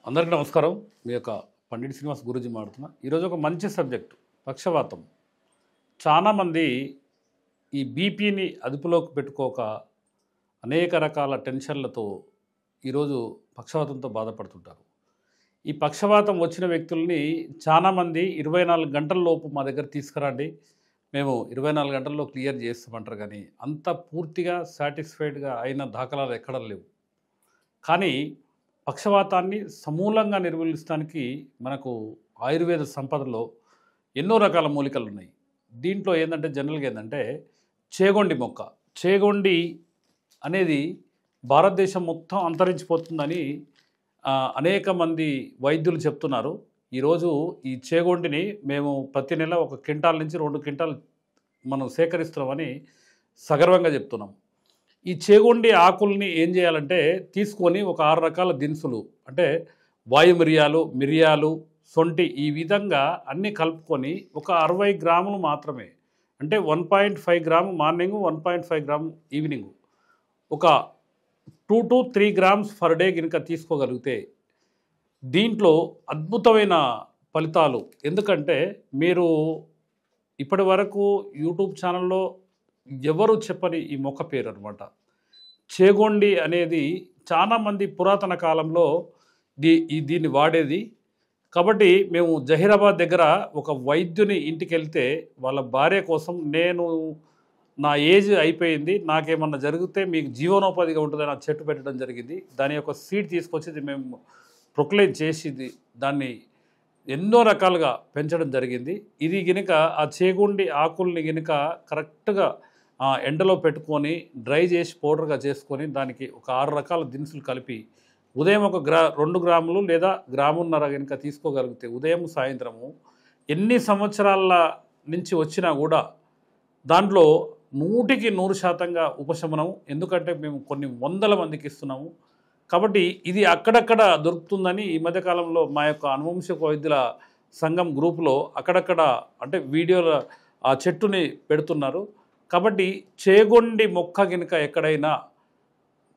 అందరికీ నమస్కారం. మీ యొక్క పండిట్ శ్రీనివాస్ గురూజీ మాట్లాడుతున్నా. ఈరోజు ఒక మంచి సబ్జెక్ట్ పక్షవాతం. చాలామంది ఈ బీపీని అదుపులోకి పెట్టుకోక అనేక రకాల టెన్షన్లతో ఈరోజు పక్షవాతంతో బాధపడుతుంటారు. ఈ పక్షవాతం వచ్చిన వ్యక్తుల్ని చాలామంది 24 గంటల లోపు మా దగ్గర తీసుకురండి, మేము 24 గంటల్లో క్లియర్ చేస్తామంటారు. కానీ అంత పూర్తిగా సాటిస్ఫైడ్గా అయిన దాఖలాలు ఎక్కడ లేవు. కానీ పక్షవాతాన్ని సమూలంగా నిర్మూలించడానికి మనకు ఆయుర్వేద సంపదలో ఎన్నో రకాల మూలికలు ఉన్నాయి. దీంట్లో ఏంటంటే జనరల్గా ఏంటంటే చేగొండి మొక్క. చేగొండి అనేది భారతదేశం మొత్తం అంతరించిపోతుందని అనేక మంది వైద్యులు చెప్తున్నారు. ఈరోజు ఈ చేగొండిని మేము ప్రతి నెల 1 క్వింటాల్ నుంచి 2 క్వింటాల్ మనం సేకరిస్తున్నామని సగర్వంగా చెప్తున్నాం. ఈ చేగొండి ఆకుల్ని ఏం చేయాలంటే తీసుకొని ఒక 6 రకాల దినుసులు అంటే వాయు మిరియాలు, సొంటి ఈ విధంగా అన్నీ కలుపుకొని ఒక 60 గ్రాములు మాత్రమే, అంటే 1.5 గ్రాము మార్నింగ్, 1.5 గ్రాము ఈవినింగ్, ఒక 2 to 3 గ్రామ్స్ పర్ డే కనుక తీసుకోగలిగితే దీంట్లో అద్భుతమైన ఫలితాలు. ఎందుకంటే మీరు ఇప్పటి వరకు యూట్యూబ్ ఛానల్లో ఎవరు చెప్పని ఈ మొక్క పేరు అనమాట. చేగొండి అనేది చాలామంది పురాతన కాలంలో దీన్ని వాడేది. కాబట్టి మేము జహీరాబాద్ దగ్గర ఒక వైద్యుని ఇంటికి వెళ్తే వాళ్ళ భార్య కోసం నా ఏజ్ అయిపోయింది, నాకేమన్నా జరిగితే మీకు జీవనోపాధిగా ఉంటుందని ఆ చెట్టు పెట్టడం జరిగింది. దాని యొక్క సీడ్ తీసుకొచ్చి మేము ప్రొక్లేమ్ చేసి దాన్ని ఎన్నో రకాలుగా పెంచడం జరిగింది. ఇది గినక ఆ చేగొండి ఆకుల్ని గినక కరెక్ట్గా ఎండలో పెట్టుకొని డ్రై చేసి పౌడర్గా చేసుకొని దానికి ఒక 6 రకాల దినుసులు కలిపి ఉదయం 2 గ్రాములు లేదా 1.5 గ్రాములు కనుక తీసుకోగలిగితే ఉదయం సాయంత్రము ఎన్ని సంవత్సరాల నుంచి వచ్చినా కూడా దాంట్లో 100% ఉపశమనం. ఎందుకంటే మేము కొన్ని వందల మందికి ఇస్తున్నాము. కాబట్టి ఇది అక్కడక్కడ దొరుకుతుందని ఈ మధ్యకాలంలో మా యొక్క అనువంశిక వైద్యుల సంఘం గ్రూపులో అక్కడక్కడ అంటే వీడియోల ఆ చెట్టుని పెడుతున్నారు. కాబట్టి చేగొండి మొక్క కనుక ఎక్కడైనా,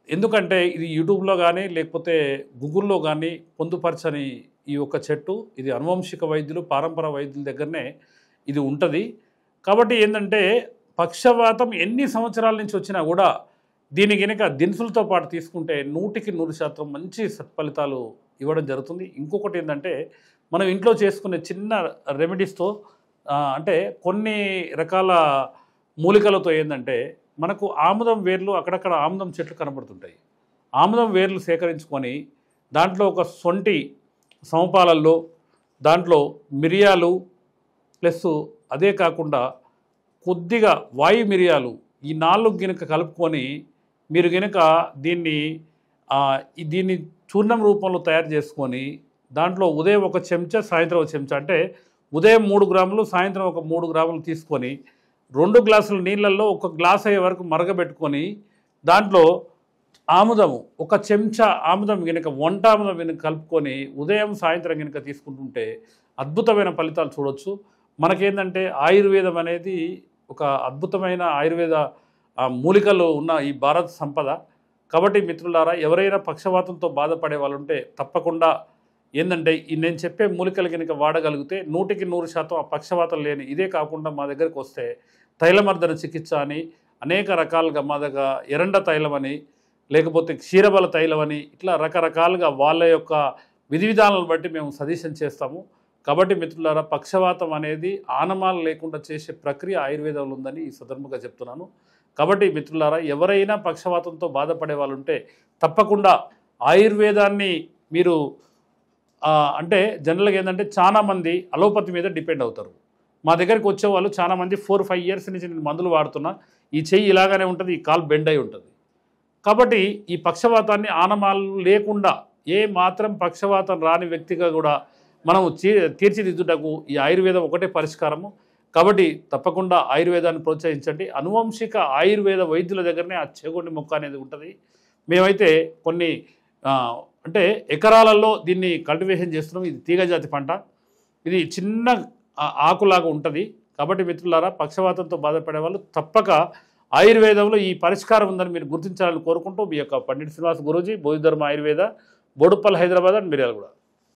ఎందుకంటే ఇది యూట్యూబ్లో కానీ లేకపోతే గూగుల్లో కానీ పొందుపరచని ఈ యొక్క చెట్టు, ఇది అనువంశిక వైద్యులు పారంపర వైద్యుల దగ్గరనే ఇది ఉంటుంది. కాబట్టి ఏంటంటే పక్షవాతం ఎన్ని సంవత్సరాల నుంచి వచ్చినా కూడా దీని కనుక దినుసులతో పాటు తీసుకుంటే 100% మంచి సత్ఫలితాలు ఇవ్వడం జరుగుతుంది. ఇంకొకటి ఏంటంటే మనం ఇంట్లో చేసుకునే చిన్న రెమెడీస్తో అంటే కొన్ని రకాల మూలికలతో ఏంటంటే మనకు ఆముదం వేర్లు, అక్కడక్కడ ఆముదం చెట్లు కనబడుతుంటాయి. ఆముదం వేర్లు సేకరించుకొని దాంట్లో ఒక సొంటి సమపాలల్లో దాంట్లో మిరియాలు ప్లస్ అదే కాకుండా కొద్దిగా వాయు మిరియాలు ఈ 4 గినక కలుపుకొని మీరు గినక దీన్ని చూర్ణం రూపంలో తయారు చేసుకొని దాంట్లో ఉదయం 1 చెంచా సాయంత్రం 1 చెంచా, అంటే ఉదయం 3 గ్రాములు సాయంత్రం ఒక 3 గ్రాములు తీసుకొని 2 గ్లాసుల నీళ్ళల్లో 1 గ్లాస్ అయ్యే వరకు మరగబెట్టుకొని దాంట్లో ఆముదము 1 చెంచా ఆముదం కనుక వంట ఆముదం కనుక కలుపుకొని ఉదయం సాయంత్రం కనుక తీసుకుంటుంటే అద్భుతమైన ఫలితాలు చూడవచ్చు. మనకేంటంటే ఆయుర్వేదం అనేది ఒక అద్భుతమైన ఆయుర్వేద మూలికలు ఉన్న ఈ భారత సంపద. కాబట్టి మిత్రులారా, ఎవరైనా పక్షవాతంతో బాధపడే వాళ్ళు ఉంటే తప్పకుండా ఏంటంటే నేను చెప్పే మూలికలు కనుక వాడగలిగితే 100% ఆ పక్షవాతం లేని. ఇదే కాకుండా మా దగ్గరికి వస్తే తైలమర్దన చికిత్స అని అనేక రకాలుగా మా దగ్గర ఎరండ తైలం అని లేకపోతే క్షీరబల తైలం అని ఇట్లా రకరకాలుగా వాళ్ళ యొక్క విధి విధానాలను బట్టి మేము సజెషన్ చేస్తాము. కాబట్టి మిత్రులారా, పక్షవాతం అనేది ఆనమాలు లేకుండా చేసే ప్రక్రియ ఆయుర్వేదంలో ఉందని ఈ సందర్భంగా చెప్తున్నాను. కాబట్టి మిత్రులారా, ఎవరైనా పక్షవాతంతో బాధపడే వాళ్ళు ఉంటే తప్పకుండా ఆయుర్వేదాన్ని మీరు అంటే జనరల్గా ఏంటంటే చాలామంది అలోపతి మీద డిపెండ్ అవుతారు. మా దగ్గరికి వచ్చేవాళ్ళు చాలామంది 4-5 ఇయర్స్ నుంచి నేను మందులు వాడుతున్నా, ఈ చెయ్యి ఇలాగానే ఉంటుంది, ఈ కాలు బెండ్ అయి ఉంటుంది. కాబట్టి ఈ పక్షవాతాన్ని ఆనమాలు లేకుండా ఏ మాత్రం పక్షవాతం రాని వ్యక్తిగా కూడా మనం తీర్చిదిద్దుటకు ఈ ఆయుర్వేదం ఒకటే పరిష్కారము. కాబట్టి తప్పకుండా ఆయుర్వేదాన్ని ప్రోత్సహించండి. అనువంశిక ఆయుర్వేద వైద్యుల దగ్గరనే ఆ చేగొండి మొక్క అనేది ఉంటుంది. మేమైతే కొన్ని అంటే ఎకరాలలో దీన్ని కల్టివేషన్ చేస్తున్నాం. ఇది తీగజాతి పంట, ఇది చిన్న ఆకులాగా ఉంటుంది. కాబట్టి మిత్రులారా, పక్షవాతంతో బాధపడే వాళ్ళు తప్పక ఆయుర్వేదంలో ఈ పరిష్కారం ఉందని మీరు గుర్తించాలని కోరుకుంటూ మీ యొక్క పండిట్ శ్రీనివాస్ గురూజీ, బోధిధర్మ ఆయుర్వేద, బోడుప్పల్, హైదరాబాద్ అండ్ మిర్యాలగూడ.